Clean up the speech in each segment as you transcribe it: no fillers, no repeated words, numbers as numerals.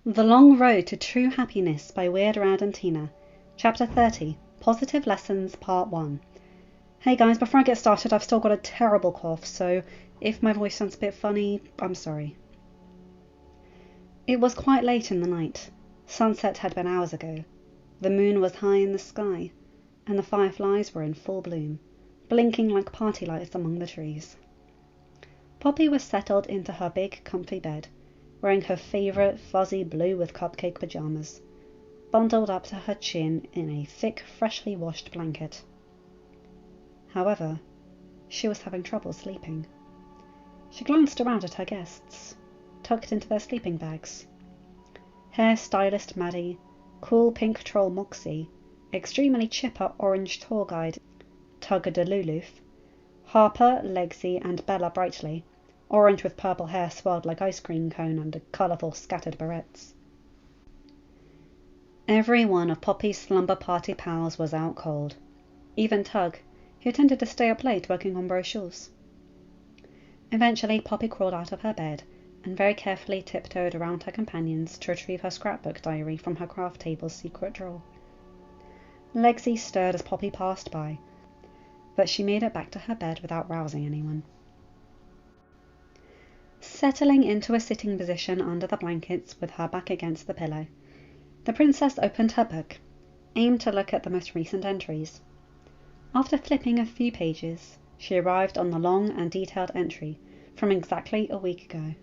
The Long Road to True Happiness by WierdRandomTina. Chapter 30. Positive Lessons, Part 1. Hey guys, before I get started, I've still got a terrible cough, so if my voice sounds a bit funny, I'm sorry. It was quite late in the night. Sunset had been hours ago. The moon was high in the sky, and the fireflies were in full bloom, blinking like party lights among the trees. Poppy was settled into her big, comfy bed, wearing her favourite fuzzy blue with cupcake pyjamas, bundled up to her chin in a thick, freshly washed blanket. However, she was having trouble sleeping. She glanced around at her guests, tucked into their sleeping bags. Hairstylist Maddie, cool pink troll Moxie, extremely chipper orange tour guide Tugger de Luluf, Harper, Legsy, and Bella Brightly, orange with purple hair swirled like ice cream cone under colourful scattered barrettes. Every one of Poppy's slumber party pals was out cold, even Tug, who tended to stay up late working on brochures. Eventually Poppy crawled out of her bed and very carefully tiptoed around her companions to retrieve her scrapbook diary from her craft table's secret drawer. Legsy stirred as Poppy passed by, but she made it back to her bed without rousing anyone. Settling into a sitting position under the blankets with her back against the pillow, the princess opened her book, aimed to look at the most recent entries. After flipping a few pages, she arrived on the long and detailed entry from exactly a week ago,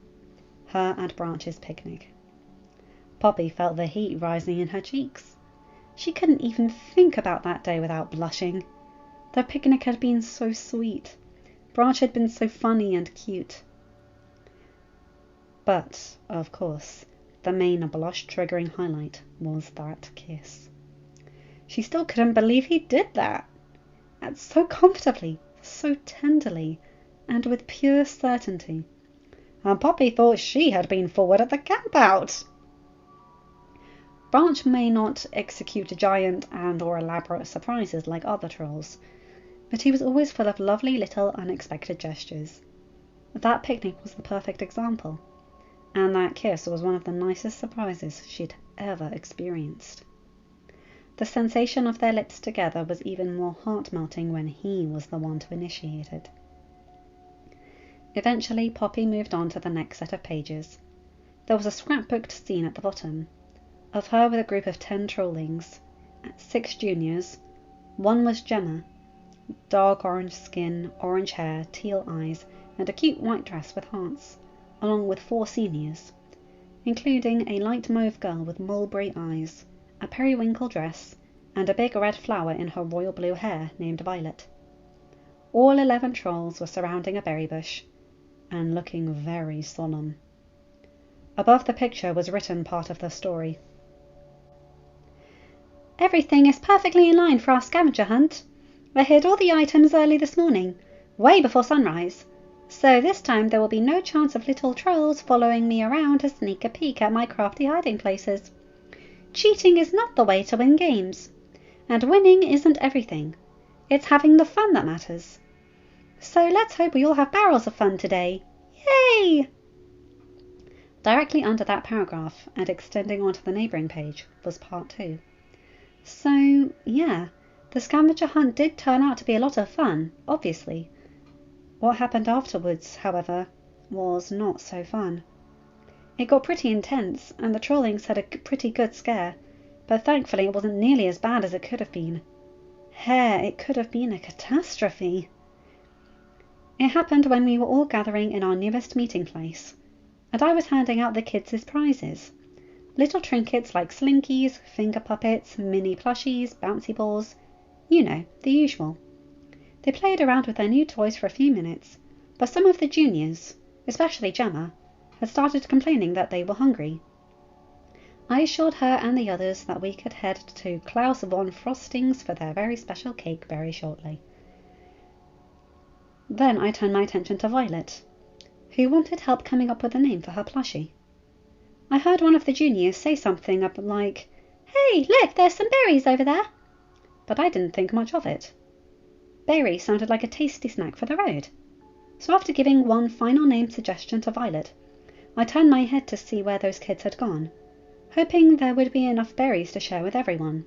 her and Branch's picnic. Poppy felt the heat rising in her cheeks. She couldn't even think about that day without blushing. The picnic had been so sweet. Branch had been so funny and cute. But, of course, the main blush-triggering highlight was that kiss. She still couldn't believe he did that. And so comfortably, so tenderly, and with pure certainty. And Poppy thought she had been forward at the camp-out. Branch may not execute giant and or elaborate surprises like other trolls, but he was always full of lovely little unexpected gestures. That picnic was the perfect example. And that kiss was one of the nicest surprises she'd ever experienced. The sensation of their lips together was even more heart-melting when he was the one to initiate it. Eventually, Poppy moved on to the next set of pages. There was a scrapbooked scene at the bottom, of her with a group of 10 trollings, 6 juniors. One was Gemma, dark orange skin, orange hair, teal eyes, and a cute white dress with hearts, along with 4 seniors, including a light mauve girl with mulberry eyes, a periwinkle dress, and a big red flower in her royal blue hair named Violet. All 11 trolls were surrounding a berry bush, and looking very solemn. Above the picture was written part of the story. Everything is perfectly in line for our scavenger hunt. I hid all the items early this morning, way before sunrise. So this time there will be no chance of little trolls following me around to sneak a peek at my crafty hiding places. Cheating is not the way to win games, and winning isn't everything. It's having the fun that matters. So let's hope we all have barrels of fun today. Yay! Directly under that paragraph, and extending onto the neighbouring page, was part 2. So, yeah, the scavenger hunt did turn out to be a lot of fun, obviously. What happened afterwards, however, was not so fun. It got pretty intense, and the trollings had a pretty good scare, but thankfully it wasn't nearly as bad as it could have been. It could have been a catastrophe. It happened when we were all gathering in our newest meeting place, and I was handing out the kids' prizes. Little trinkets like slinkies, finger puppets, mini plushies, bouncy balls, you know, the usual. They played around with their new toys for a few minutes, but some of the juniors, especially Gemma, had started complaining that they were hungry. I assured her and the others that we could head to Klaus von Frosting's for their very special cake very shortly. Then I turned my attention to Violet, who wanted help coming up with a name for her plushie. I heard one of the juniors say something like, "Hey, look, there's some berries over there," but I didn't think much of it. Berry sounded like a tasty snack for the road. So after giving one final name suggestion to Violet, I turned my head to see where those kids had gone, hoping there would be enough berries to share with everyone.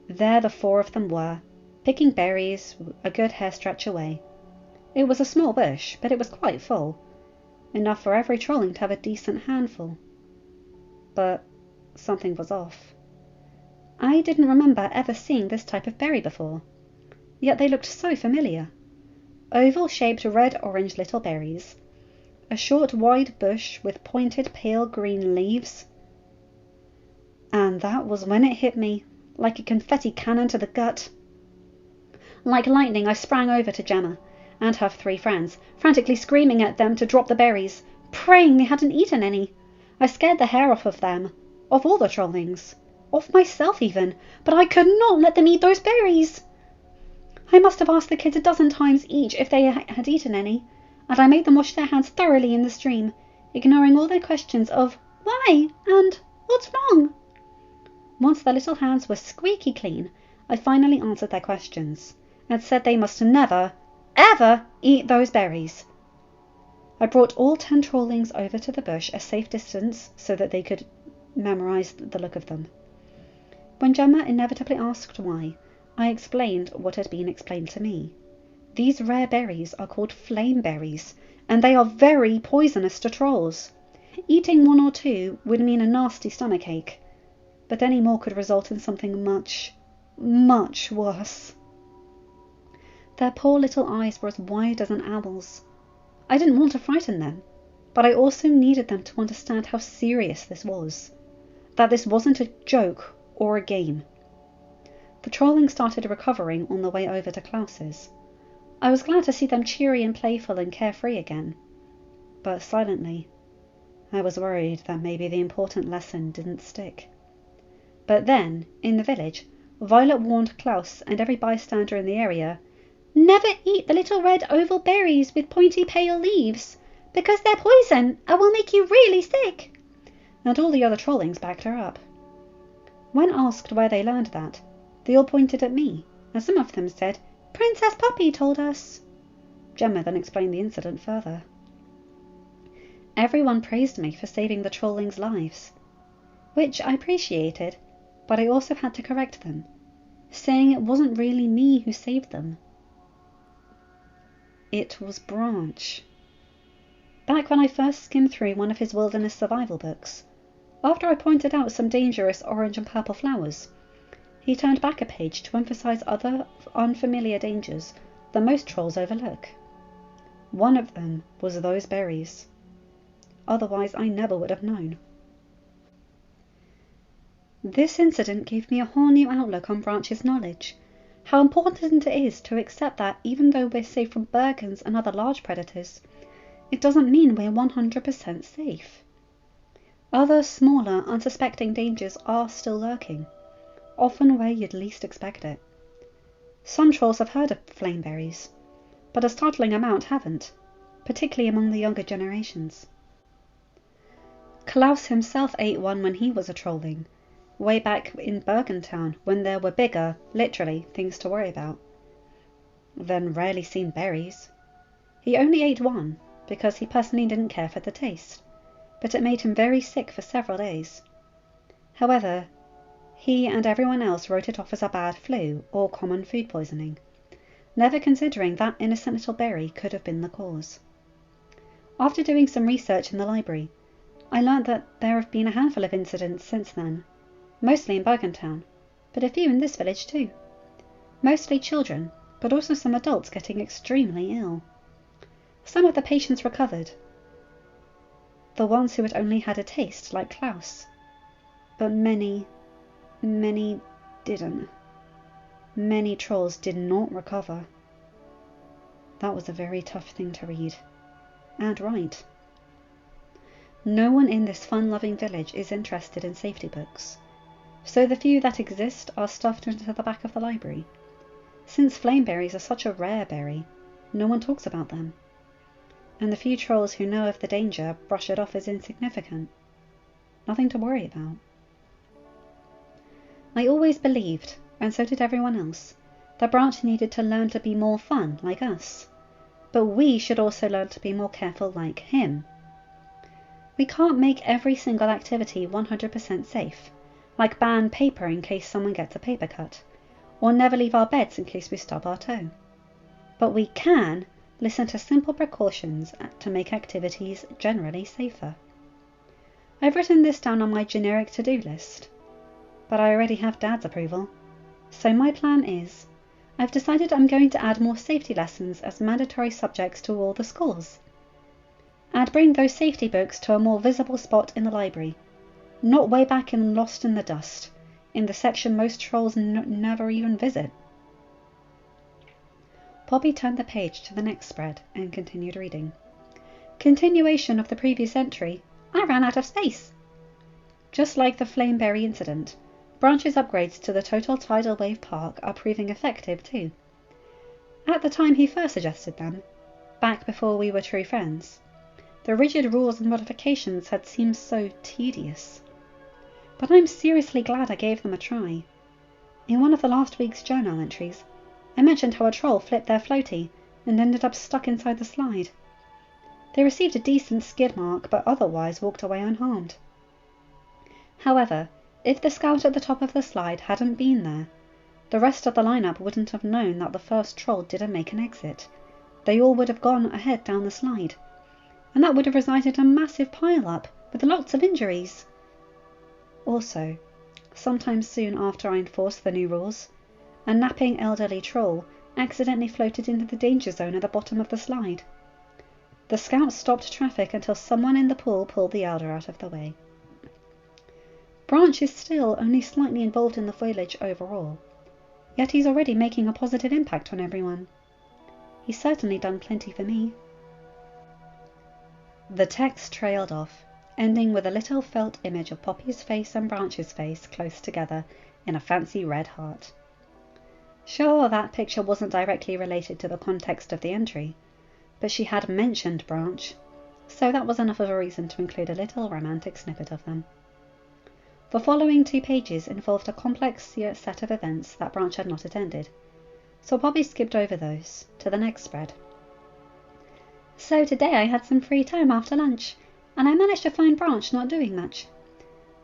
There the 4 of them were, picking berries a good hair stretch away. It was a small bush, but it was quite full, enough for every trolling to have a decent handful. But something was off. I didn't remember ever seeing this type of berry before, yet they looked so familiar. Oval-shaped red-orange little berries, a short wide bush with pointed pale green leaves. And that was when it hit me, like a confetti cannon to the gut. Like lightning I sprang over to Gemma and her 3 friends, frantically screaming at them to drop the berries, praying they hadn't eaten any. I scared the hair off of them, of all the trollings, off myself even, but I could not let them eat those berries. I must have asked the kids a dozen times each if they had eaten any, and I made them wash their hands thoroughly in the stream, ignoring all their questions of why and what's wrong. Once their little hands were squeaky clean, I finally answered their questions, and said they must never, ever eat those berries. I brought all 10 trollings over to the bush a safe distance so that they could memorize the look of them. When Gemma inevitably asked why, I explained what had been explained to me. These rare berries are called flame berries, and they are very poisonous to trolls. Eating 1 or 2 would mean a nasty stomachache, but any more could result in something much, much worse. Their poor little eyes were as wide as an owl's. I didn't want to frighten them, but I also needed them to understand how serious this was, that this wasn't a joke or a game. The trolling started recovering on the way over to Klaus's. I was glad to see them cheery and playful and carefree again, but silently, I was worried that maybe the important lesson didn't stick. But then, in the village, Violet warned Klaus and every bystander in the area, "Never eat the little red oval berries with pointy pale leaves, because they're poison and will make you really sick." And all the other trollings backed her up. When asked where they learned that, they all pointed at me, and some of them said, "Princess Poppy told us." Gemma then explained the incident further. Everyone praised me for saving the trollings' lives, which I appreciated, but I also had to correct them, saying it wasn't really me who saved them. It was Branch. Back when I first skimmed through one of his wilderness survival books, after I pointed out some dangerous orange and purple flowers, he turned back a page to emphasize other unfamiliar dangers that most trolls overlook. One of them was those berries. Otherwise, I never would have known. This incident gave me a whole new outlook on Branch's knowledge, how important it is to accept that even though we're safe from Bergens and other large predators, it doesn't mean we're 100% safe. Other, smaller, unsuspecting dangers are still lurking, often where you'd least expect it. Some trolls have heard of flameberries, but a startling amount haven't, particularly among the younger generations. Klaus himself ate one when he was a trolling, way back in Bergentown when there were bigger, literally, things to worry about. Then rarely seen berries. He only ate one because he personally didn't care for the taste, but it made him very sick for several days. However, he and everyone else wrote it off as a bad flu or common food poisoning, never considering that innocent little berry could have been the cause. After doing some research in the library, I learnt that there have been a handful of incidents since then, mostly in Bergentown, but a few in this village too. Mostly children, but also some adults getting extremely ill. Some of the patients recovered, the ones who had only had a taste, like Klaus, but many didn't. Many trolls did not recover. That was a very tough thing to read, and write. No one in this fun-loving village is interested in safety books, so the few that exist are stuffed into the back of the library. Since flameberries are such a rare berry, no one talks about them, and the few trolls who know of the danger brush it off as insignificant. Nothing to worry about. I always believed, and so did everyone else, that Branch needed to learn to be more fun like us, but we should also learn to be more careful like him. We can't make every single activity 100% safe, like ban paper in case someone gets a paper cut, or never leave our beds in case we stub our toe. But we can listen to simple precautions to make activities generally safer. I've written this down on my generic to-do list, but I already have Dad's approval. So my plan is, I've decided I'm going to add more safety lessons as mandatory subjects to all the schools. I'd bring those safety books to a more visible spot in the library, not way back and lost in the dust, in the section most trolls never even visit. Poppy turned the page to the next spread and continued reading. Continuation of the previous entry. I ran out of space. Just like the Flameberry incident, Branch's upgrades to the Total Tidal Wave Park are proving effective too. At the time he first suggested them, back before we were true friends, the rigid rules and modifications had seemed so tedious. But I'm seriously glad I gave them a try. In one of the last week's journal entries, I mentioned how a troll flipped their floaty and ended up stuck inside the slide. They received a decent skid mark, but otherwise walked away unharmed. However, if the scout at the top of the slide hadn't been there, the rest of the lineup wouldn't have known that the first troll didn't make an exit. They all would have gone ahead down the slide, and that would have resulted in a massive pile-up with lots of injuries. Also, sometime soon after I enforced the new rules, a napping elderly troll accidentally floated into the danger zone at the bottom of the slide. The scout stopped traffic until someone in the pool pulled the elder out of the way. Branch is still only slightly involved in the village overall, yet he's already making a positive impact on everyone. He's certainly done plenty for me. The text trailed off, ending with a little felt image of Poppy's face and Branch's face close together in a fancy red heart. Sure, that picture wasn't directly related to the context of the entry, but she had mentioned Branch, so that was enough of a reason to include a little romantic snippet of them. The following 2 pages involved a complex set of events that Branch had not attended, so Poppy skipped over those to the next spread. So today I had some free time after lunch, and I managed to find Branch not doing much,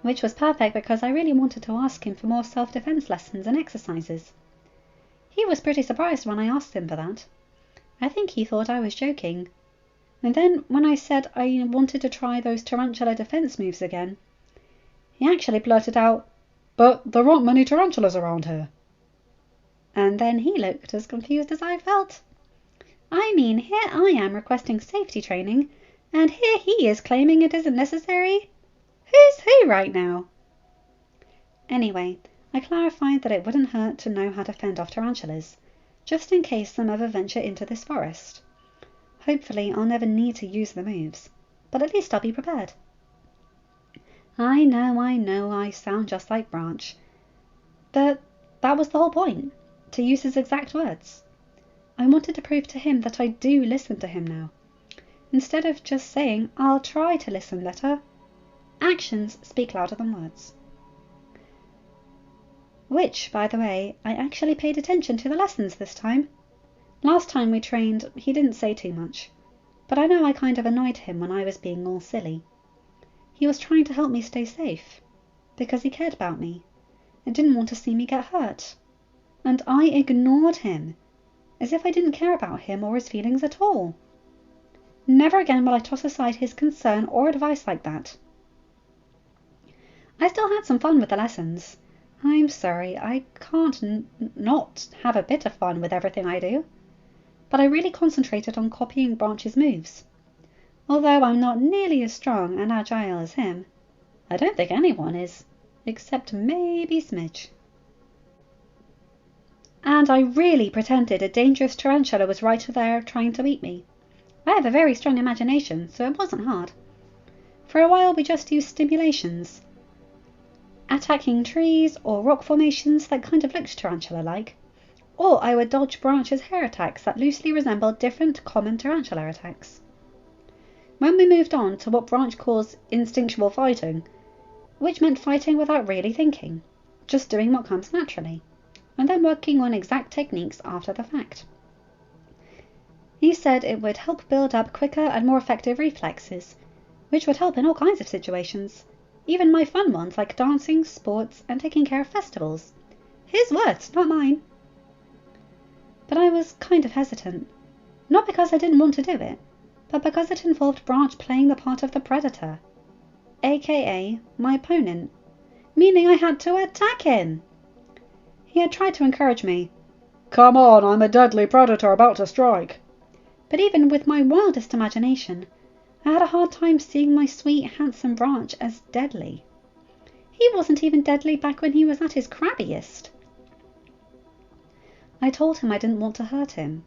which was perfect because I really wanted to ask him for more self-defense lessons and exercises. He was pretty surprised when I asked him for that. I think he thought I was joking. And then when I said I wanted to try those tarantula defense moves again, he actually blurted out, "But there aren't many tarantulas around here." And then he looked as confused as I felt. I mean, here I am requesting safety training, and here he is claiming it isn't necessary. Who's who right now? Anyway, I clarified that it wouldn't hurt to know how to fend off tarantulas, just in case some ever venture into this forest. Hopefully I'll never need to use the moves, but at least I'll be prepared. I know, I sound just like Branch. But that was the whole point, to use his exact words. I wanted to prove to him that I do listen to him now. Instead of just saying, I'll try to listen better, actions speak louder than words. Which, by the way, I actually paid attention to the lessons this time. Last time we trained, he didn't say too much, but I know I kind of annoyed him when I was being all silly. He was trying to help me stay safe, because he cared about me, and didn't want to see me get hurt. And I ignored him, as if I didn't care about him or his feelings at all. Never again will I toss aside his concern or advice like that. I still had some fun with the lessons. I'm sorry, I can't not have a bit of fun with everything I do. But I really concentrated on copying Branch's moves. Although I'm not nearly as strong and agile as him, I don't think anyone is, except maybe Smidge. And I really pretended a dangerous tarantula was right there trying to eat me. I have a very strong imagination, so it wasn't hard. For a while we just used stimulations, attacking trees or rock formations that kind of looked tarantula-like, or I would dodge Branch's hair attacks that loosely resembled different common tarantula attacks. When we moved on to what Branch calls instinctual fighting, which meant fighting without really thinking, just doing what comes naturally, and then working on exact techniques after the fact. He said it would help build up quicker and more effective reflexes, which would help in all kinds of situations, even my fun ones like dancing, sports, and taking care of festivals. His words, not mine. But I was kind of hesitant, not because I didn't want to do it, but because it involved Branch playing the part of the predator, aka my opponent, meaning I had to attack him. He had tried to encourage me. "Come on, I'm a deadly predator about to strike." But even with my wildest imagination, I had a hard time seeing my sweet, handsome Branch as deadly. He wasn't even deadly back when he was at his crabbiest. I told him I didn't want to hurt him.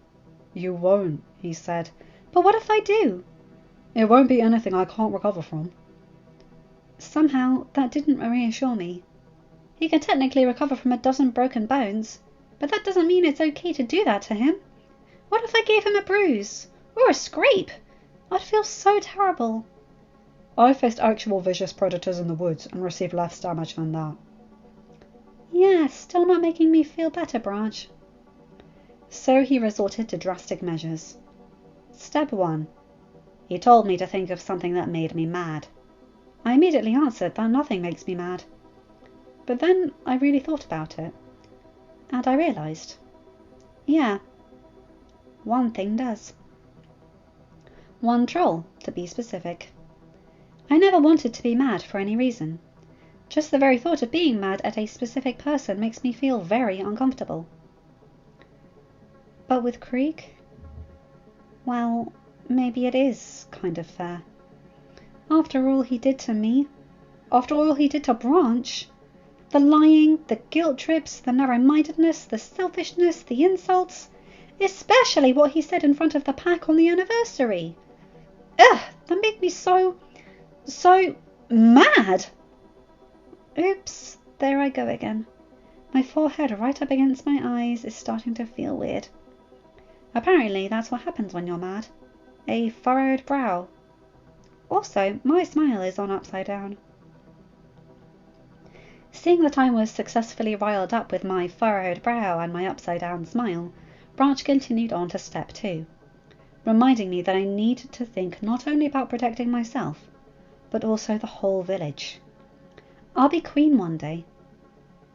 "You won't," he said. "But what if I do?" "It won't be anything I can't recover from." Somehow that didn't reassure me. He can technically recover from a dozen broken bones, but that doesn't mean it's okay to do that to him. What if I gave him a bruise? Or a scrape? I'd feel so terrible. "I faced actual vicious predators in the woods and received less damage than that." Yeah, still not making me feel better, Branch. So he resorted to drastic measures. Step 1. He told me to think of something that made me mad. I immediately answered that nothing makes me mad. But then I really thought about it, and I realized, yeah, one thing does. One troll, to be specific. I never wanted to be mad for any reason. Just the very thought of being mad at a specific person makes me feel very uncomfortable. But with Krieg, well, maybe it is kind of fair. After all he did to me, after all he did to Branch, the lying, the guilt trips, the narrow-mindedness, the selfishness, the insults, especially what he said in front of the pack on the anniversary. Ugh, that made me so mad. Oops, there I go again. My forehead right up against my eyes is starting to feel weird. Apparently that's what happens when you're mad. A furrowed brow. Also, my smile is on upside down. Seeing that I was successfully riled up with my furrowed brow and my upside down smile, Branch continued on to step 2, reminding me that I need to think not only about protecting myself, but also the whole village. I'll be queen one day.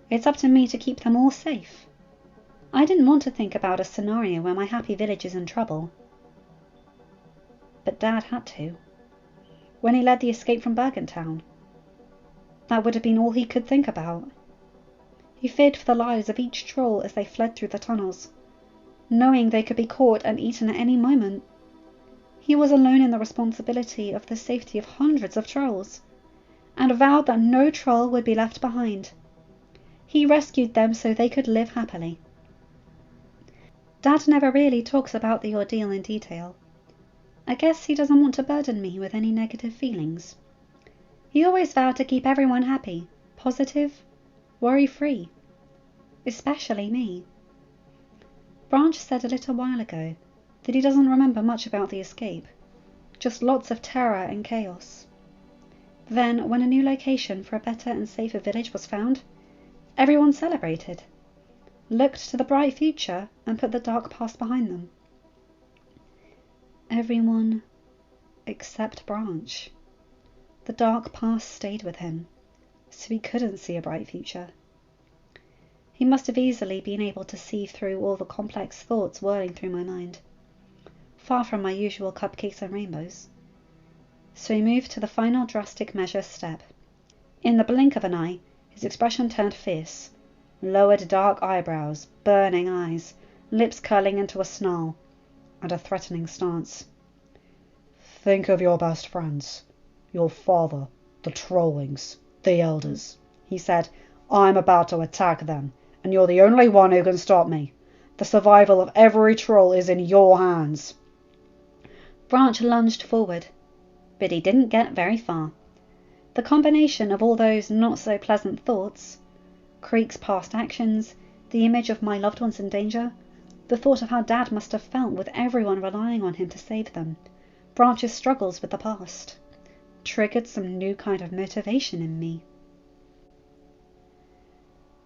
It's up to me to keep them all safe. I didn't want to think about a scenario where my happy village is in trouble. But Dad had to. When he led the escape from Bergentown, that would have been all he could think about. He feared for the lives of each troll as they fled through the tunnels, knowing they could be caught and eaten at any moment. He was alone in the responsibility of the safety of hundreds of trolls, and vowed that no troll would be left behind. He rescued them so they could live happily. Dad never really talks about the ordeal in detail. I guess he doesn't want to burden me with any negative feelings. He always vowed to keep everyone happy, positive, worry-free. Especially me. Branch said a little while ago that he doesn't remember much about the escape, just lots of terror and chaos. Then, when a new location for a better and safer village was found, everyone celebrated, looked to the bright future, and put the dark past behind them. Everyone except Branch. The dark past stayed with him, so he couldn't see a bright future. He must have easily been able to see through all the complex thoughts whirling through my mind, far from my usual cupcakes and rainbows. So he moved to the final drastic measure step. In the blink of an eye, his expression turned fierce. Lowered dark eyebrows, burning eyes, lips curling into a snarl, and a threatening stance. "Think of your best friends. Your father, the Trollings, the Elders," he said. "I'm about to attack them, and you're the only one who can stop me. The survival of every troll is in your hands." Branch lunged forward, but he didn't get very far. The combination of all those not-so-pleasant thoughts, Creek's past actions, the image of my loved ones in danger, the thought of how Dad must have felt with everyone relying on him to save them, Branch's struggles with the past, triggered some new kind of motivation in me.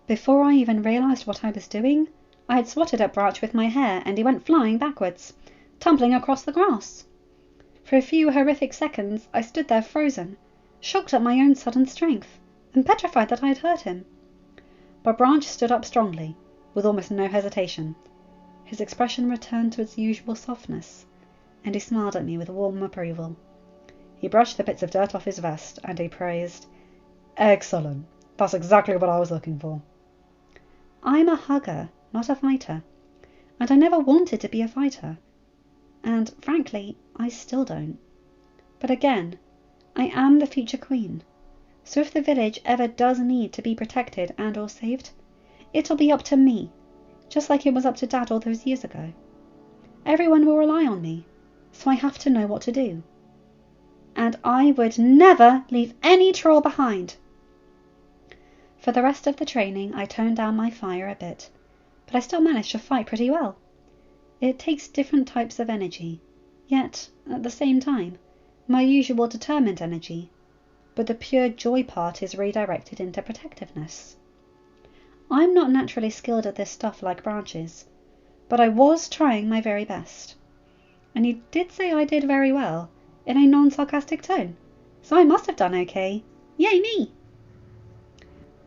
Before I even realized what I was doing, I had swatted at Branch with my hair, and he went flying backwards, tumbling across the grass. For a few horrific seconds I stood there frozen, shocked at my own sudden strength, and petrified that I had hurt him. But Branch stood up strongly, with almost no hesitation. His expression returned to its usual softness, and he smiled at me with warm approval. He brushed the bits of dirt off his vest, and he praised, "Excellent. That's exactly what I was looking for." I'm a hugger, not a fighter, and I never wanted to be a fighter. And, frankly, I still don't. But again, I am the future queen, so if the village ever does need to be protected and or saved, it'll be up to me, just like it was up to Dad all those years ago. Everyone will rely on me, so I have to know what to do. And I would never leave any troll behind. For the rest of the training, I toned down my fire a bit, but I still managed to fight pretty well. It takes different types of energy, yet, at the same time, my usual determined energy, but the pure joy part is redirected into protectiveness. I'm not naturally skilled at this stuff like Branch is, but I was trying my very best. And he did say I did very well, in a non-sarcastic tone, so I must have done okay. Yay me!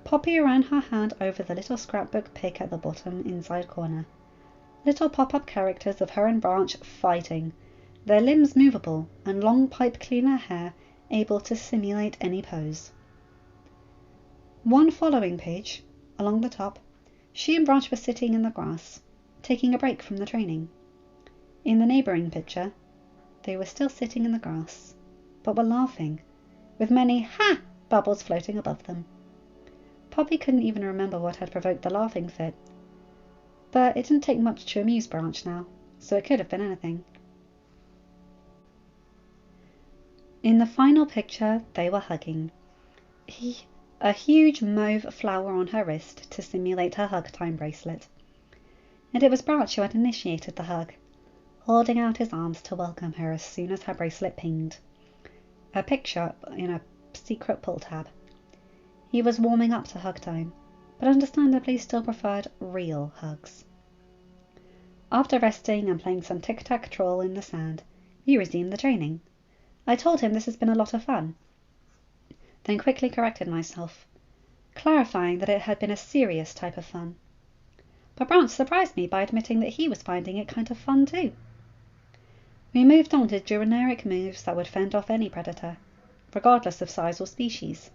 Poppy ran her hand over the little scrapbook pic at the bottom inside corner. Little pop-up characters of her and Branch fighting, their limbs movable and long pipe cleaner hair able to simulate any pose. One following page, along the top, she and Branch were sitting in the grass, taking a break from the training. In the neighbouring picture, they were still sitting in the grass, but were laughing, with many "ha" bubbles floating above them. Poppy couldn't even remember what had provoked the laughing fit, but it didn't take much to amuse Branch now, so it could have been anything. In the final picture, they were hugging. A huge mauve flower on her wrist to simulate her hug time bracelet. And it was Branch who had initiated the hug, holding out his arms to welcome her as soon as her bracelet pinged. A picture in a secret pull tab. He was warming up to hug time, but understandably still preferred real hugs. After resting and playing some tic-tac-troll in the sand, we resumed the training. I told him this has been a lot of fun, then quickly corrected myself, clarifying that it had been a serious type of fun. But Branch surprised me by admitting that he was finding it kind of fun too. We moved on to generic moves that would fend off any predator, regardless of size or species.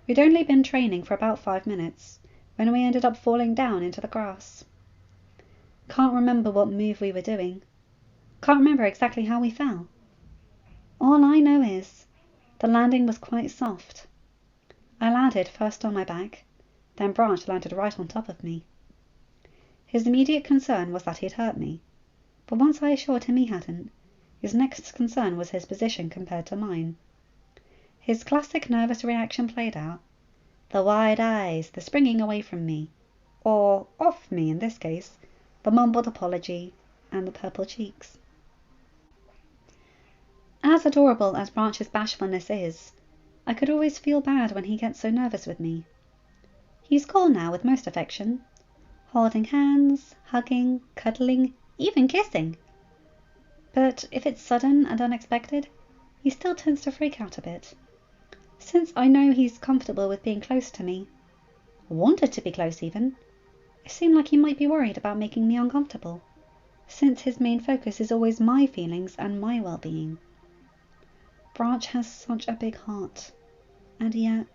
We'd only been training for about 5 minutes when we ended up falling down into the grass. Can't remember what move we were doing. Can't remember exactly how we fell. All I know is the landing was quite soft. I landed first on my back, then Branch landed right on top of me. His immediate concern was that he'd hurt me, but once I assured him he hadn't, his next concern was his position compared to mine. His classic nervous reaction played out. The wide eyes, the springing away from me, or off me in this case, the mumbled apology, and the purple cheeks. As adorable as Branch's bashfulness is, I could always feel bad when he gets so nervous with me. He's cool now with most affection, holding hands, hugging, cuddling, even kissing. But if it's sudden and unexpected, he still tends to freak out a bit. Since I know he's comfortable with being close to me, wanted to be close even, it seemed like he might be worried about making me uncomfortable, since his main focus is always my feelings and my well-being. Branch has such a big heart, and yet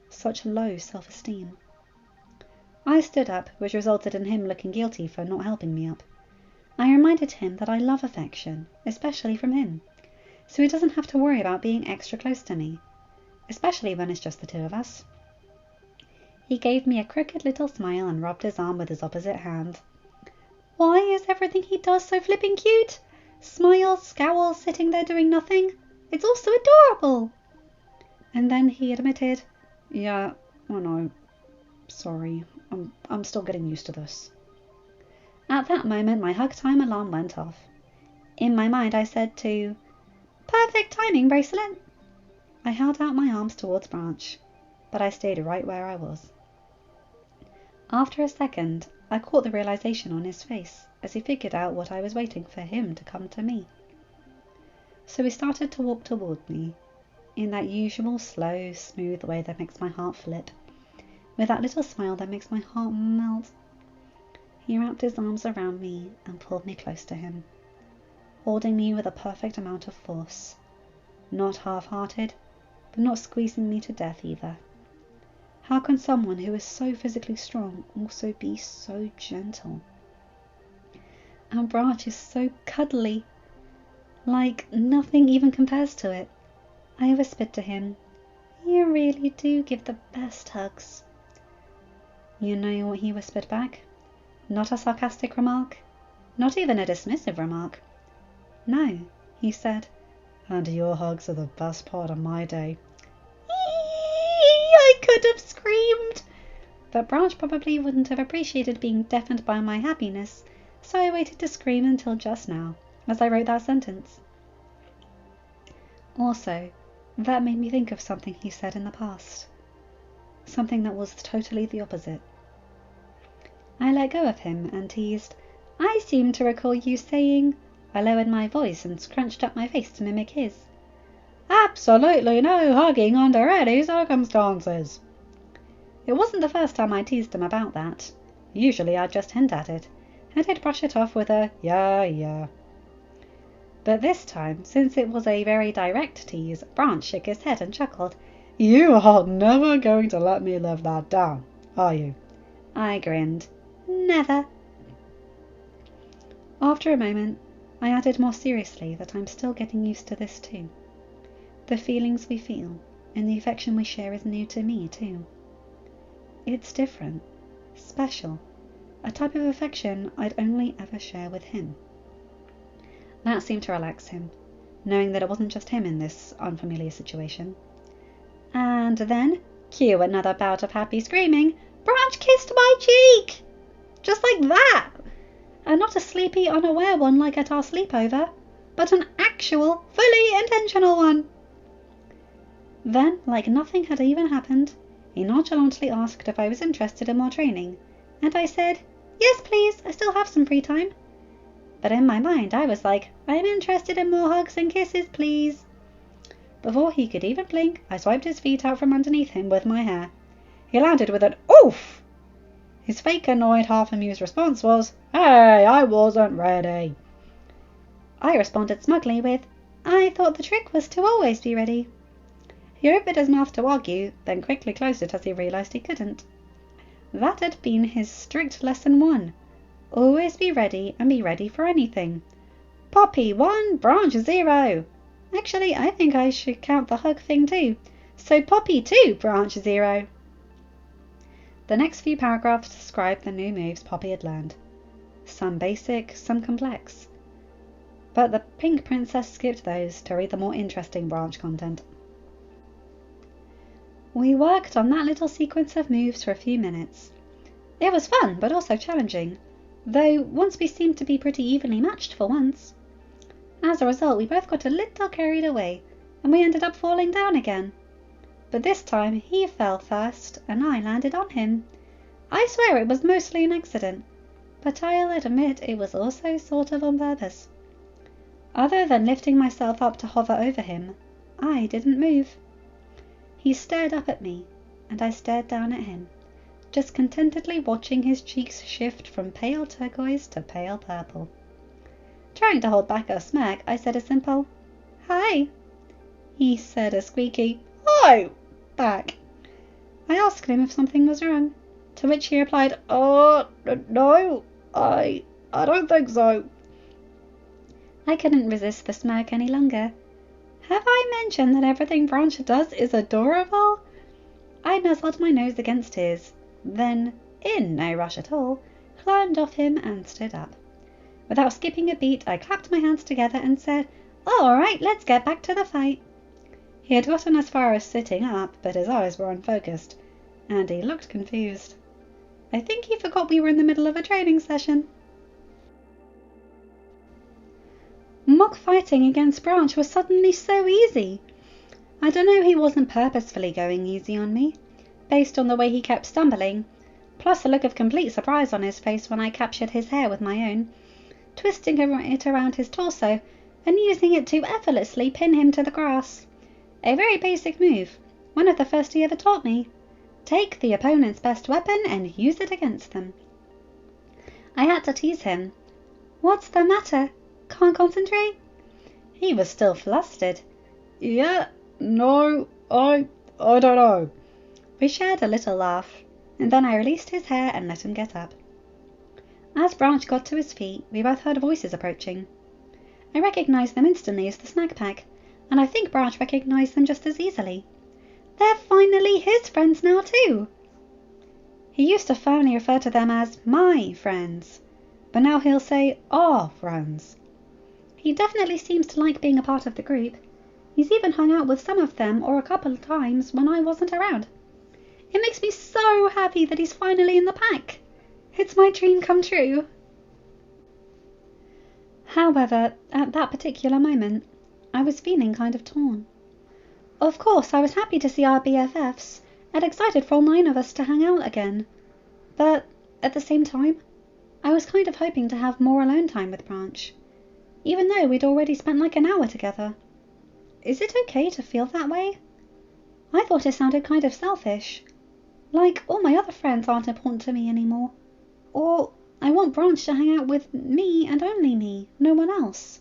such low self-esteem. I stood up, which resulted in him looking guilty for not helping me up. I reminded him that I love affection, especially from him, so he doesn't have to worry about being extra close to me, especially when it's just the two of us. He gave me a crooked little smile and rubbed his arm with his opposite hand. Why is everything he does so flipping cute? Smiles, scowls, sitting there doing nothing. It's all so adorable. And then he admitted, Yeah, I know. Sorry, I'm still getting used to this. At that moment, my hug time alarm went off. In my mind, I said to, Perfect timing, bracelet. I held out my arms towards Branch, but I stayed right where I was. After a second, I caught the realization on his face as he figured out what I was waiting for him to come to me. So he started to walk toward me, in that usual slow, smooth way that makes my heart flip, with that little smile that makes my heart melt. He wrapped his arms around me and pulled me close to him, holding me with a perfect amount of force, not half-hearted, but not squeezing me to death either. How can someone who is so physically strong also be so gentle? And Branch is so cuddly, like nothing even compares to it. I whispered to him, "You really do give the best hugs." You know what he whispered back? Not a sarcastic remark, not even a dismissive remark. No, he said, "And your hugs are the best part of my day." I could have screamed, but Branch probably wouldn't have appreciated being deafened by my happiness, so I waited to scream until just now, as I wrote that sentence. Also, that made me think of something he said in the past. Something that was totally the opposite. I let go of him and teased, "I seem to recall you saying—" I lowered my voice and scrunched up my face to mimic his. "Absolutely no hugging under any circumstances." It wasn't the first time I teased him about that. Usually I'd just hint at it, and he'd brush it off with a yeah. But this time, since it was a very direct tease, Branch shook his head and chuckled. "You are never going to let me live that down, are you?" I grinned. "Never." After a moment, I added more seriously that I'm still getting used to this too. The feelings we feel and the affection we share is new to me too. It's different, special, a type of affection I'd only ever share with him. That seemed to relax him, knowing that it wasn't just him in this unfamiliar situation. And then, cue another bout of happy screaming, Branch kissed my cheek! Just like that! And not a sleepy, unaware one like at our sleepover, but an actual, fully intentional one. Then, like nothing had even happened, he nonchalantly asked if I was interested in more training, and I said, "Yes, please, I still have some free time." But in my mind I was like, "I'm interested in more hugs and kisses, please." Before he could even blink, I swiped his feet out from underneath him with my hair. He landed with an "oof!" His fake annoyed, half-amused response was, "Hey, I wasn't ready." I responded smugly with, "I thought the trick was to always be ready." He opened his mouth to argue, then quickly closed it as he realized he couldn't. That had been his strict lesson 1. Always be ready and be ready for anything. Poppy 1, Branch 0. Actually, I think I should count the hug thing too. So Poppy 2, Branch 0. The next few paragraphs described the new moves Poppy had learned. Some basic, some complex. But the Pink Princess skipped those to read the more interesting Branch content. We worked on that little sequence of moves for a few minutes. It was fun, but also challenging, though once we seemed to be pretty evenly matched for once. As a result, we both got a little carried away, and we ended up falling down again. But this time he fell first, and I landed on him. I swear it was mostly an accident, but I'll admit it was also sort of on purpose. Other than lifting myself up to hover over him, I didn't move. He stared up at me, and I stared down at him, just contentedly watching his cheeks shift from pale turquoise to pale purple. Trying to hold back a smirk, I said a simple, "Hi." He said a squeaky, "Hi," back. I asked him if something was wrong, to which he replied, "No, I don't think so." I couldn't resist the smirk any longer. Have I mentioned that everything Branch does is adorable? I nuzzled my nose against his, then, in no rush at all, climbed off him and stood up. Without skipping a beat, I clapped my hands together and said, "All right, let's get back to the fight." He had gotten as far as sitting up, but his eyes were unfocused, and he looked confused. I think he forgot we were in the middle of a training session. Mock fighting against Branch was suddenly so easy. I don't know he wasn't purposefully going easy on me, based on the way he kept stumbling, plus a look of complete surprise on his face when I captured his hair with my own, twisting it around his torso and using it to effortlessly pin him to the grass. A very basic move, one of the first he ever taught me. Take the opponent's best weapon and use it against them. I had to tease him. What's the matter? Can't concentrate? He was still flustered. Yeah, no, I don't know. We shared a little laugh, and then I released his hair and let him get up. As Branch got to his feet, we both heard voices approaching. I recognized them instantly as the snack pack, and I think Branch recognized them just as easily. They're finally his friends now too! He used to firmly refer to them as my friends, but now he'll say our friends. He definitely seems to like being a part of the group. He's even hung out with some of them or a couple of times when I wasn't around. It makes me so happy that he's finally in the pack. It's my dream come true. However, at that particular moment, I was feeling kind of torn. Of course, I was happy to see our BFFs and excited for all 9 of us to hang out again. But at the same time, I was kind of hoping to have more alone time with Branch, even though we'd already spent like an hour together. Is it okay to feel that way? I thought it sounded kind of selfish. Like all my other friends aren't important to me anymore. Or I want Branch to hang out with me and only me, no one else.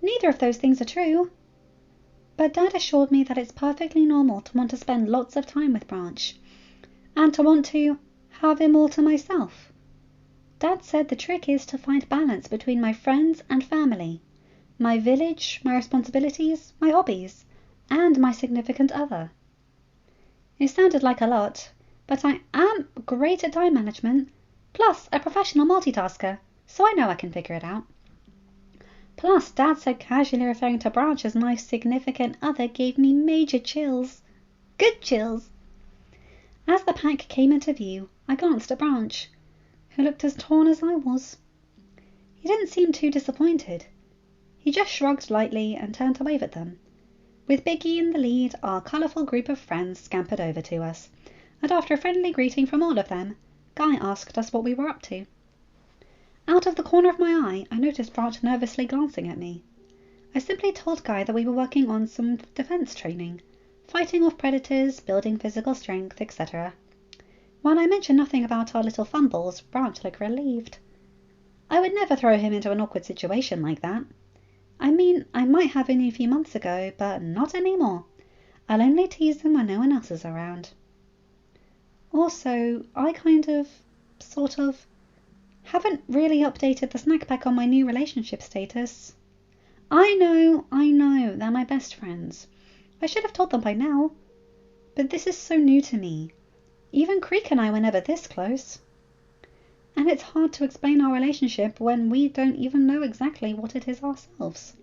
Neither of those things are true. But Dad assured me that it's perfectly normal to want to spend lots of time with Branch, and to want to have him all to myself. Dad said the trick is to find balance between my friends and family, my village, my responsibilities, my hobbies, and my significant other. It sounded like a lot, but I am great at time management, plus a professional multitasker, so I know I can figure it out. Plus, Dad said casually referring to Branch as my significant other gave me major chills. Good chills. As the pack came into view, I glanced at Branch, who looked as torn as I was. He didn't seem too disappointed. He just shrugged lightly and turned to wave at them. With Biggie in the lead, our colourful group of friends scampered over to us, and after a friendly greeting from all of them, Guy asked us what we were up to. Out of the corner of my eye, I noticed Branch nervously glancing at me. I simply told Guy that we were working on some defence training, fighting off predators, building physical strength, etc. When I mentioned nothing about our little fumbles, Branch looked relieved. I would never throw him into an awkward situation like that. I mean, I might have only a few months ago, but not anymore. I'll only tease him when no one else is around. Also, I sort of, haven't really updated the snack pack on my new relationship status. I know, they're my best friends. I should have told them by now. But this is so new to me. Even Creek and I were never this close. And it's hard to explain our relationship when we don't even know exactly what it is ourselves.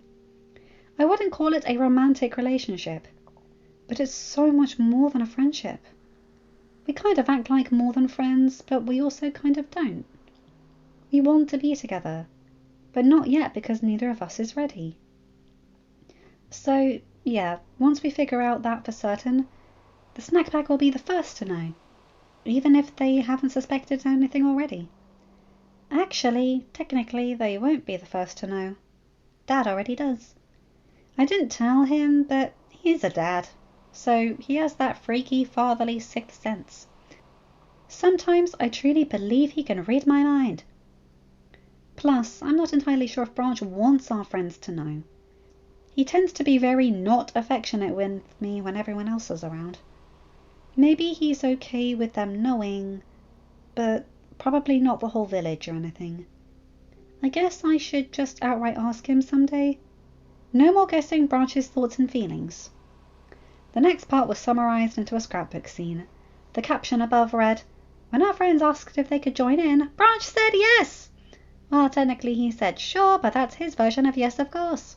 I wouldn't call it a romantic relationship, but it's so much more than a friendship. We kind of act like more than friends, but we also kind of don't. We want to be together, but not yet because neither of us is ready. So, yeah, once we figure out that for certain, the snack pack will be the first to know, even if they haven't suspected anything already. Actually, technically, they won't be the first to know. Dad already does. I didn't tell him, but he's a dad, so he has that freaky fatherly sixth sense. Sometimes I truly believe he can read my mind. Plus, I'm not entirely sure if Branch wants our friends to know. He tends to be very not affectionate with me when everyone else is around. Maybe he's okay with them knowing, but probably not the whole village or anything. I guess I should just outright ask him someday. No more guessing Branch's thoughts and feelings. The next part was summarised into a scrapbook scene. The caption above read, "When our friends asked if they could join in, Branch said yes!" Well, technically he said sure, but that's his version of yes, of course.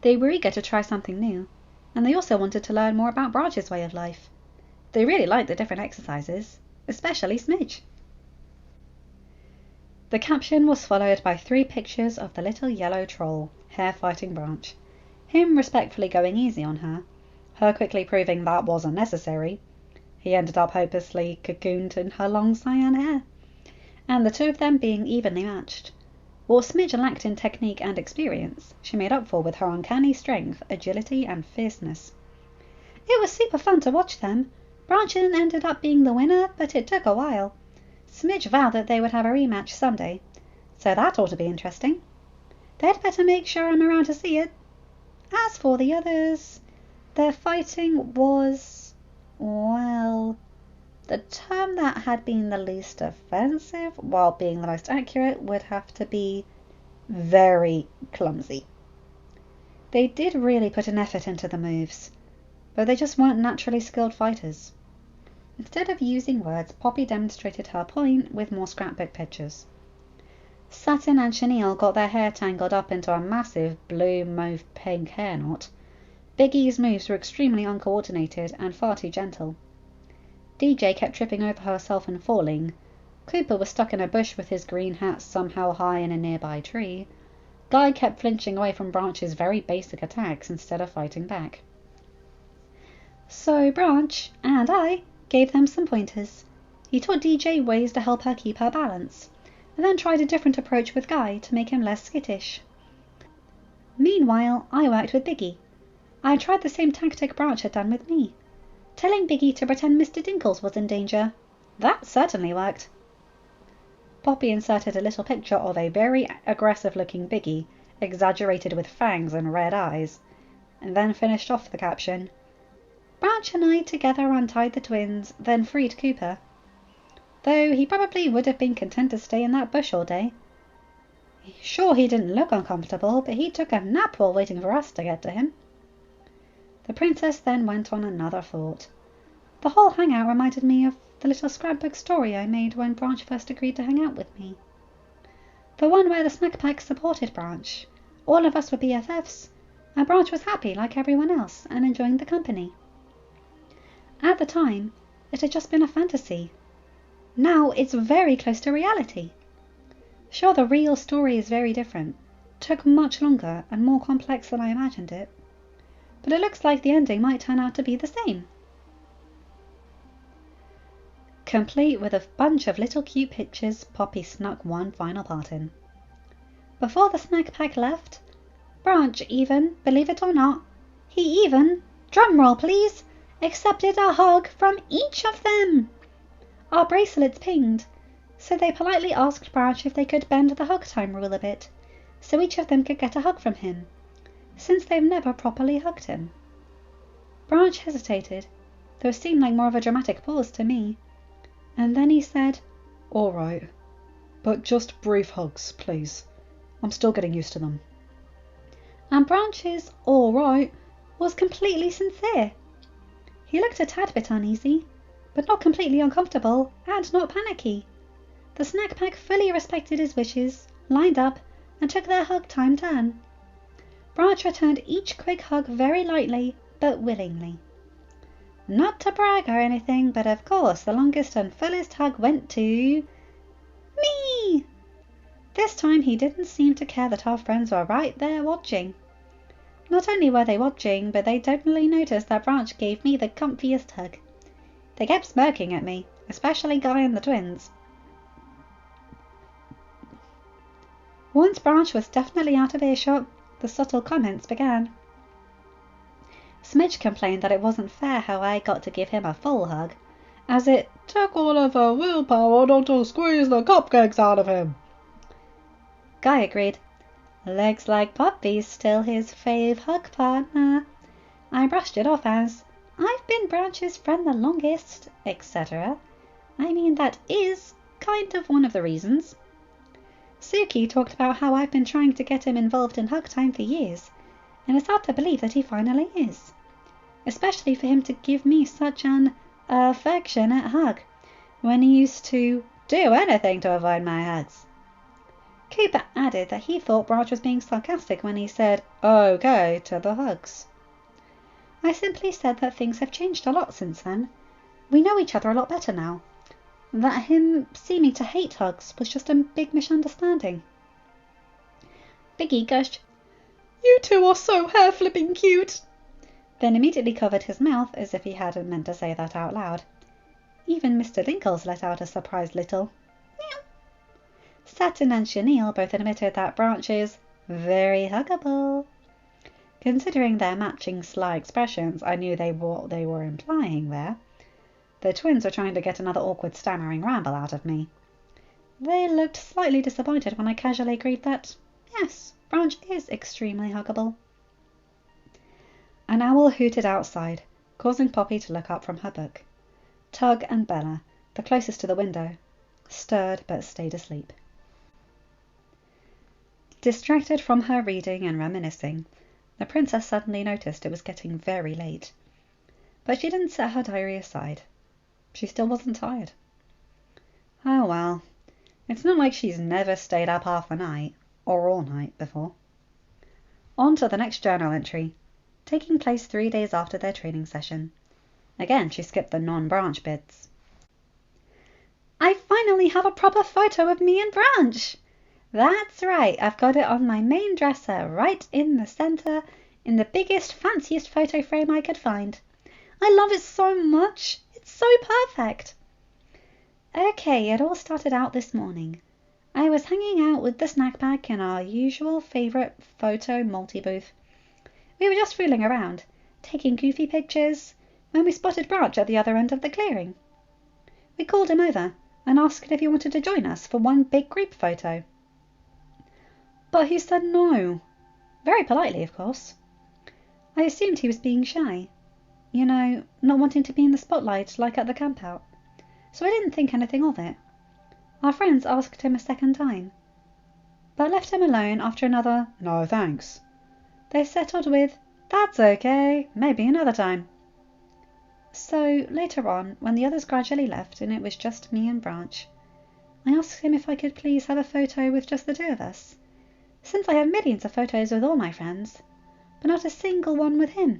They were eager to try something new, and they also wanted to learn more about Branch's way of life. They really liked the different exercises, especially Smidge. The caption was followed by 3 pictures of the little yellow troll, hair-fighting Branch, him respectfully going easy on her, her quickly proving that wasn't necessary. He ended up hopelessly cocooned in her long cyan hair, and the 2 of them being evenly matched, What Smidge lacked in technique and experience, she made up for with her uncanny strength, agility, and fierceness. It was super fun to watch them. Branch ended up being the winner, but it took a while. Smidge vowed that they would have a rematch someday, so that ought to be interesting. They'd better make sure I'm around to see it. As for the others, their fighting was, well, the term that had been the least offensive while being the most accurate would have to be very clumsy. They did really put an effort into the moves, but they just weren't naturally skilled fighters. Instead of using words, Poppy demonstrated her point with more scrapbook pictures. Satin and Chenille got their hair tangled up into a massive blue mauve pink hair knot. Biggie's moves were extremely uncoordinated and far too gentle. DJ kept tripping over herself and falling. Cooper was stuck in a bush with his green hat somehow high in a nearby tree. Guy kept flinching away from Branch's very basic attacks instead of fighting back. So Branch and I gave them some pointers. He taught DJ ways to help her keep her balance, and then tried a different approach with Guy to make him less skittish. Meanwhile, I worked with Biggie. I tried the same tactic Branch had done with me, telling Biggie to pretend Mr. Dinkles was in danger. That certainly worked. Poppy inserted a little picture of a very aggressive-looking Biggie, exaggerated with fangs and red eyes, and then finished off the caption, "Branch and I together untied the twins, then freed Cooper." Though he probably would have been content to stay in that bush all day. Sure, he didn't look uncomfortable, but he took a nap while waiting for us to get to him. The princess then went on another thought. The whole hangout reminded me of the little scrapbook story I made when Branch first agreed to hang out with me. The one where the snack pack supported Branch. All of us were BFFs, and Branch was happy like everyone else and enjoying the company. At the time, it had just been a fantasy. Now it's very close to reality. Sure, the real story is very different, took much longer and more complex than I imagined it, but it looks like the ending might turn out to be the same. Complete with a bunch of little cute pictures, Poppy snuck one final part in. Before the snack pack left, Branch even, believe it or not, he even, drumroll please, accepted a hug from each of them. Our bracelets pinged, so they politely asked Branch if they could bend the hug time rule a bit, so each of them could get a hug from him, since they've never properly hugged him. Branch hesitated, though it seemed like more of a dramatic pause to me, and then he said, "All right, but just brief hugs, please. I'm still getting used to them." And Branch's "all right" was completely sincere. He looked a tad bit uneasy, but not completely uncomfortable and not panicky. The snack pack fully respected his wishes, lined up, and took their hug time turn. Branch returned each quick hug very lightly, but willingly. Not to brag or anything, but of course the longest and fullest hug went to me. This time he didn't seem to care that our friends were right there watching. Not only were they watching, but they totally noticed that Branch gave me the comfiest hug. They kept smirking at me, especially Guy and the twins. Once Branch was definitely out of earshot, the subtle comments began. Smidge complained that it wasn't fair how I got to give him a full hug, as it took all of her willpower not to squeeze the cupcakes out of him. Guy agreed. Legs like Poppy's still his fave hug partner. I brushed it off as, I've been Branch's friend the longest, etc. I mean, that is kind of one of the reasons. Suki talked about how I've been trying to get him involved in hug time for years, and it's hard to believe that he finally is. Especially for him to give me such an affectionate hug, when he used to do anything to avoid my hugs. Cooper added that he thought Branch was being sarcastic when he said, okay, to the hugs. I simply said that things have changed a lot since then. We know each other a lot better now. That him seeming to hate hugs was just a big misunderstanding. Biggie gushed, "You two are so hair-flipping cute," then immediately covered his mouth as if he hadn't meant to say that out loud. Even Mr. Dinkles let out a surprised little meow. Satin and Chenille both admitted that Branch is very huggable. Considering their matching sly expressions, I knew what they were implying there. The twins were trying to get another awkward stammering ramble out of me. They looked slightly disappointed when I casually agreed that, yes, Branch is extremely huggable. An owl hooted outside, causing Poppy to look up from her book. Tug and Bella, the closest to the window, stirred but stayed asleep. Distracted from her reading and reminiscing, the princess suddenly noticed it was getting very late. But she didn't set her diary aside. She still wasn't tired. Oh well, it's not like she's never stayed up half the night, or all night, before. On to the next journal entry, taking place 3 days after their training session. Again, she skipped the non-Branch bits. I finally have a proper photo of me and Branch! That's right, I've got it on my main dresser, right in the centre, in the biggest, fanciest photo frame I could find. I love it so much. It's so perfect. Okay, it all started out this morning. I was hanging out with the snack pack in our usual favourite photo multi-booth. We were just fooling around, taking goofy pictures, when we spotted Branch at the other end of the clearing. We called him over and asked if he wanted to join us for one big group photo. But he said no. Very politely, of course. I assumed he was being shy. You know, not wanting to be in the spotlight like at the campout. So I didn't think anything of it. Our friends asked him a second time, but left him alone after another "No, thanks." They settled with "That's okay, maybe another time." So later on, when the others gradually left and it was just me and Branch, I asked him if I could please have a photo with just the two of us, since I have millions of photos with all my friends, but not a single one with him.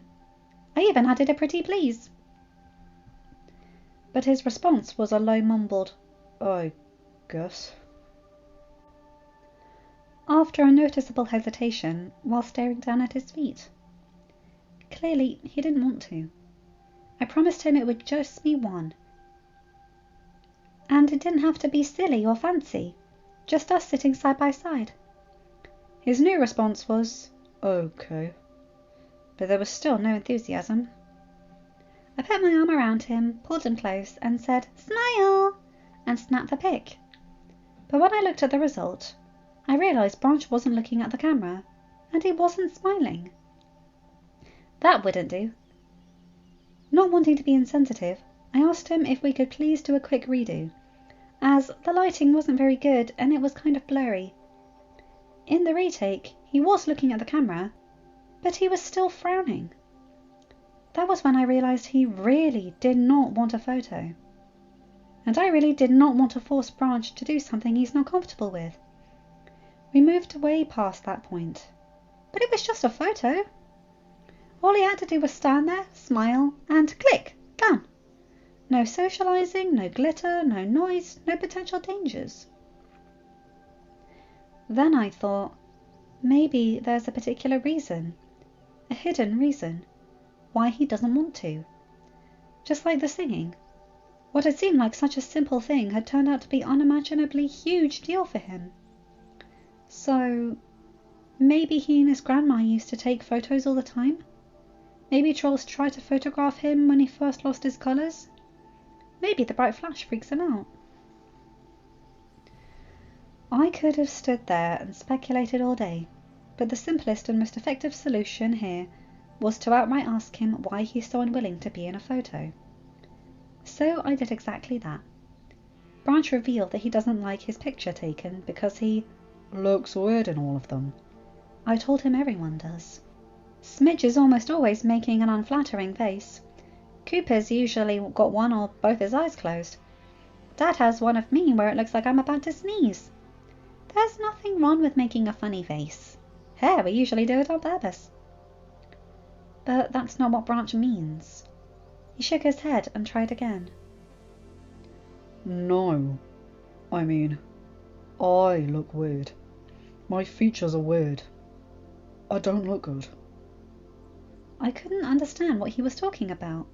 I even added a pretty please. But his response was a low mumbled, "I guess." After a noticeable hesitation while staring down at his feet. Clearly, he didn't want to. I promised him it would just be one. And it didn't have to be silly or fancy, just us sitting side by side. His new response was, "Okay," but there was still no enthusiasm. I put my arm around him, pulled him close, and said, "Smile!" and snapped the pic. But when I looked at the result, I realised Branch wasn't looking at the camera, and he wasn't smiling. That wouldn't do. Not wanting to be insensitive, I asked him if we could please do a quick redo, as the lighting wasn't very good and it was kind of blurry. In the retake, he was looking at the camera, but he was still frowning. That was when I realised he really did not want a photo. And I really did not want to force Branch to do something he's not comfortable with. We moved way past that point. But it was just a photo. All he had to do was stand there, smile, and click, done. No socialising, no glitter, no noise, no potential dangers. Then I thought, maybe there's a particular reason, a hidden reason, why he doesn't want to. Just like the singing. What had seemed like such a simple thing had turned out to be an unimaginably huge deal for him. So, maybe he and his grandma used to take photos all the time? Maybe trolls tried to photograph him when he first lost his colours? Maybe the bright flash freaks him out. I could have stood there and speculated all day, but the simplest and most effective solution here was to outright ask him why he's so unwilling to be in a photo. So I did exactly that. Branch revealed that he doesn't like his picture taken because he looks weird in all of them. I told him everyone does. Smidge is almost always making an unflattering face. Cooper's usually got one or both his eyes closed. Dad has one of me where it looks like I'm about to sneeze. There's nothing wrong with making a funny face. Hell, we usually do it on purpose. But that's not what Branch means. He shook his head and tried again. No. I mean, I look weird. My features are weird. I don't look good. I couldn't understand what he was talking about.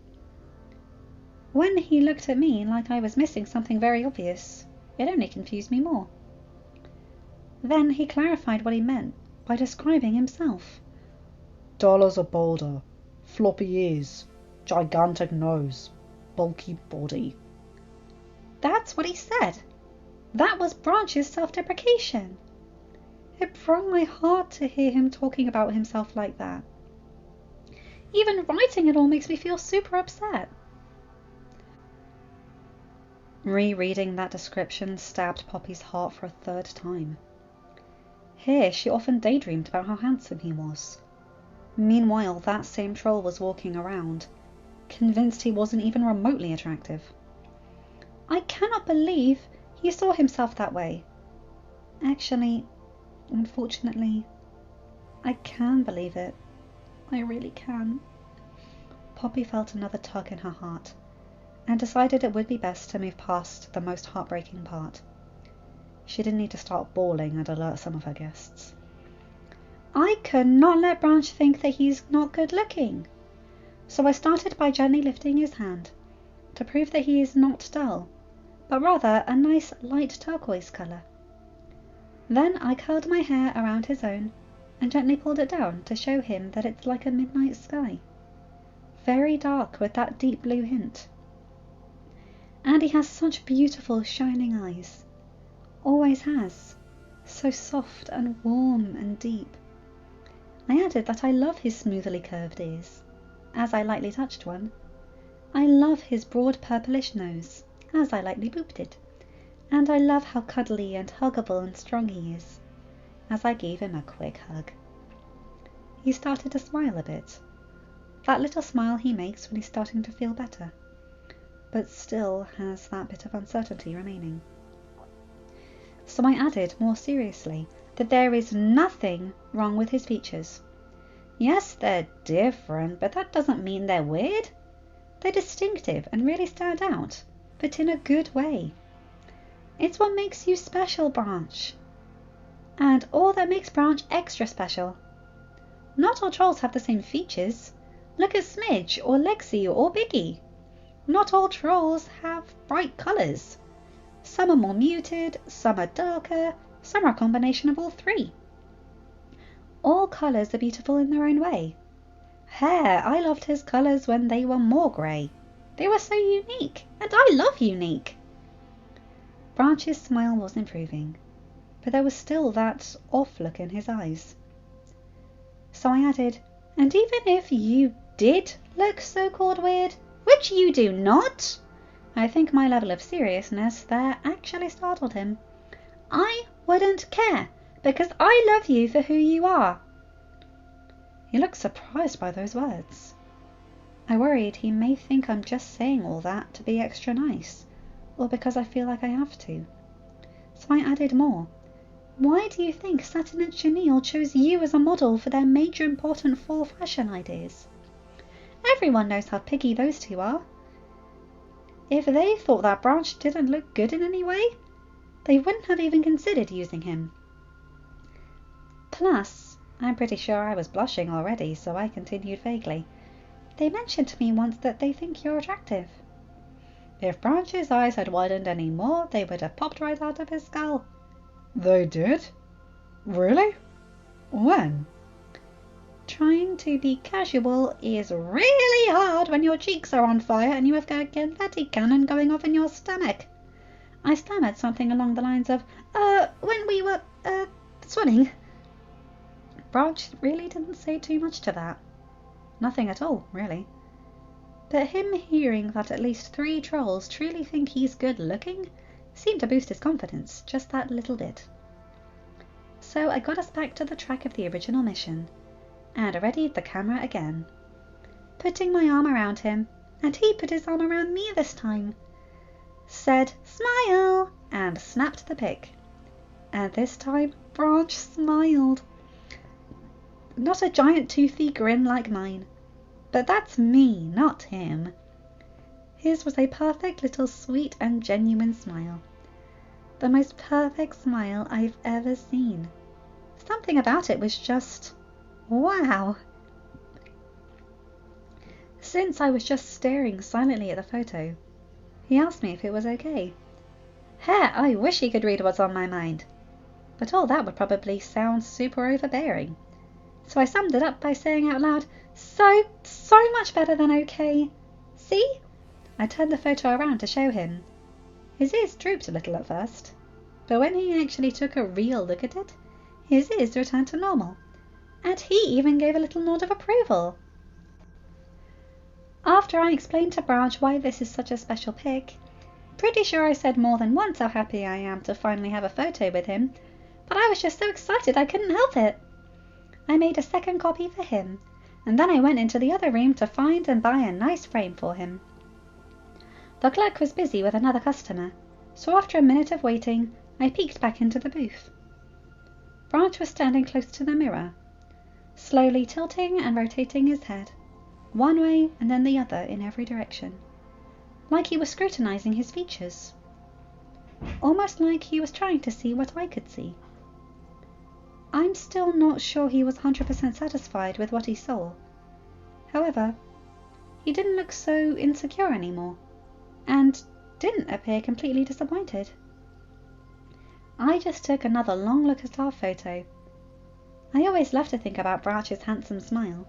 When he looked at me like I was missing something very obvious, it only confused me more. Then he clarified what he meant by describing himself. Dull as a boulder, floppy ears, gigantic nose, bulky body. That's what he said. That was Branch's self-deprecation. It broke my heart to hear him talking about himself like that. Even writing it all makes me feel super upset. Rereading that description stabbed Poppy's heart for a third time. Here she often daydreamed about how handsome he was. Meanwhile, that same troll was walking around, convinced he wasn't even remotely attractive. I cannot believe he saw himself that way. Actually, unfortunately, I can believe it. I really can. Poppy felt another tug in her heart, and decided it would be best to move past the most heartbreaking part. She didn't need to start bawling and alert some of her guests. I could not let Branch think that he's not good looking, so I started by gently lifting his hand, to prove that he is not dull, but rather a nice light turquoise colour. Then I curled my hair around his own and gently pulled it down to show him that it's like a midnight sky. Very dark with that deep blue hint. And he has such beautiful shining eyes. Always has. So soft and warm and deep. I added that I love his smoothly curved ears, as I lightly touched one. I love his broad purplish nose, as I lightly booped it. And I love how cuddly and huggable and strong he is, as I gave him a quick hug. He started to smile a bit. That little smile he makes when he's starting to feel better, but still has that bit of uncertainty remaining. So I added more seriously that there is nothing wrong with his features. Yes, they're different, but that doesn't mean they're weird. They're distinctive and really stand out, but in a good way. It's what makes you special, Branch. And all that makes Branch extra special. Not all trolls have the same features. Look at Smidge or Lexi or Biggie. Not all trolls have bright colours. Some are more muted, some are darker, some are a combination of all three. All colours are beautiful in their own way. Hair, I loved his colours when they were more grey. They were so unique, and I love unique. Branch's smile was improving, but there was still that off look in his eyes. So I added, and even if you did look so-called weird, which you do not, I think my level of seriousness there actually startled him. I wouldn't care, because I love you for who you are. He looked surprised by those words. I worried he may think I'm just saying all that to be extra nice, or because I feel like I have to. So I added more. Why do you think Satin and Chenille chose you as a model for their major important fall fashion ideas? Everyone knows how picky those two are. If they thought that Branch didn't look good in any way, they wouldn't have even considered using him. Plus, I'm pretty sure I was blushing already, so I continued vaguely. They mentioned to me once that they think you're attractive. If Branch's eyes had widened any more, they would have popped right out of his skull. They did? Really? When? Trying to be casual is really hard when your cheeks are on fire and you have got a confetti cannon going off in your stomach. I stammered something along the lines of, when we were, swimming. Branch really didn't say too much to that. Nothing at all, really. But him hearing that at least 3 trolls truly think he's good looking seemed to boost his confidence just that little bit. So I got us back to the track of the original mission, and readied the camera again, putting my arm around him, and he put his arm around me this time, said smile, and snapped the pic. And this time Branch smiled. Not a giant toothy grin like mine, but that's me, not him. His was a perfect little sweet and genuine smile. The most perfect smile I've ever seen. Something about it was just wow. Since I was just staring silently at the photo, he asked me if it was okay. Heck, I wish he could read what's on my mind. but all that would probably sound super overbearing. So I summed it up by saying out loud, so much better than okay. See? I turned the photo around to show him. His ears drooped a little at first, but when he actually took a real look at it, his ears returned to normal, and he even gave a little nod of approval. After I explained to Branch why this is such a special pic, pretty sure I said more than once how happy I am to finally have a photo with him, but I was just so excited I couldn't help it. I made a second copy for him, and then I went into the other room to find and buy a nice frame for him. The clerk was busy with another customer, so after a minute of waiting, I peeked back into the booth. Branch was standing close to the mirror, slowly tilting and rotating his head, one way and then the other in every direction, like he was scrutinizing his features, almost like he was trying to see what I could see. I'm still not sure he was 100% satisfied with what he saw. However, he didn't look so insecure anymore, and didn't appear completely disappointed. I just took another long look at our photo. I always love to think about Branch's handsome smile,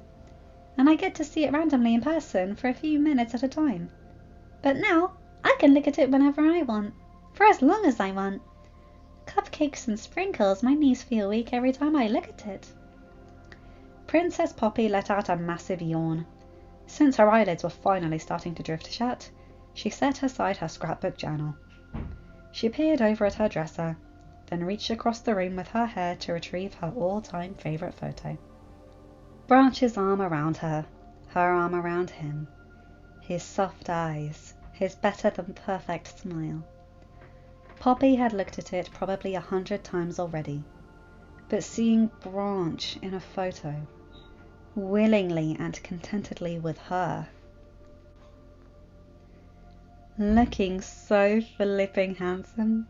and I get to see it randomly in person for a few minutes at a time. But now I can look at it whenever I want, for as long as I want. Cupcakes and sprinkles, my knees feel weak every time I look at it. Princess Poppy let out a massive yawn. Since her eyelids were finally starting to drift shut, she set aside her scrapbook journal. She peered over at her dresser, then reached across the room with her hair to retrieve her all-time favourite photo. Branch's arm around her arm around him, his soft eyes, his better-than-perfect smile. Poppy had looked at it probably 100 times already, but seeing Branch in a photo, willingly and contentedly with her, looking so flipping handsome,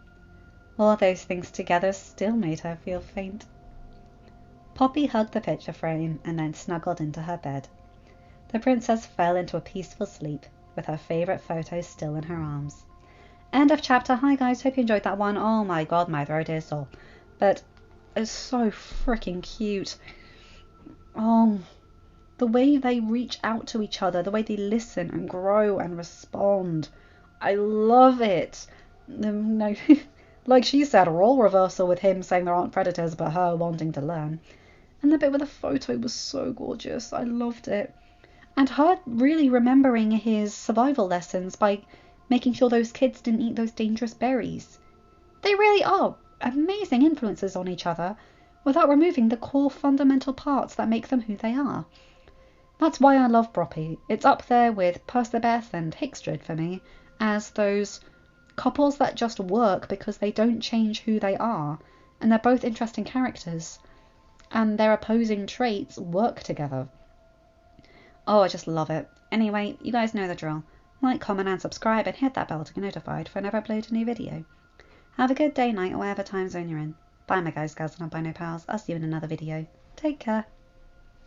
all those things together still made her feel faint. Poppy hugged the picture frame and then snuggled into her bed. The princess fell into a peaceful sleep with her favourite photo still in her arms. End of chapter. Hi guys, hope you enjoyed that one. Oh my god, my throat is sore. But it's so freaking cute. Oh, the way they reach out to each other, the way they listen and grow and respond. I love it. No, like she said, a role reversal with him saying there aren't predators but her wanting to learn. And the bit with the photo was so gorgeous. I loved it. And her really remembering his survival lessons by making sure those kids didn't eat those dangerous berries. They really are amazing influences on each other without removing the core fundamental parts that make them who they are. That's why I love Broppy. It's up there with Percabeth and Hickstrid for me as those couples that just work because they don't change who they are, and they're both interesting characters, and their opposing traits work together. Oh, I just love it. Anyway, you guys know the drill. Like, comment and subscribe and hit that bell to get notified whenever I upload a new video. Have a good day, night, or whatever time zone you're in. Bye my guys, gals and albino pals. I'll see you in another video. Take care.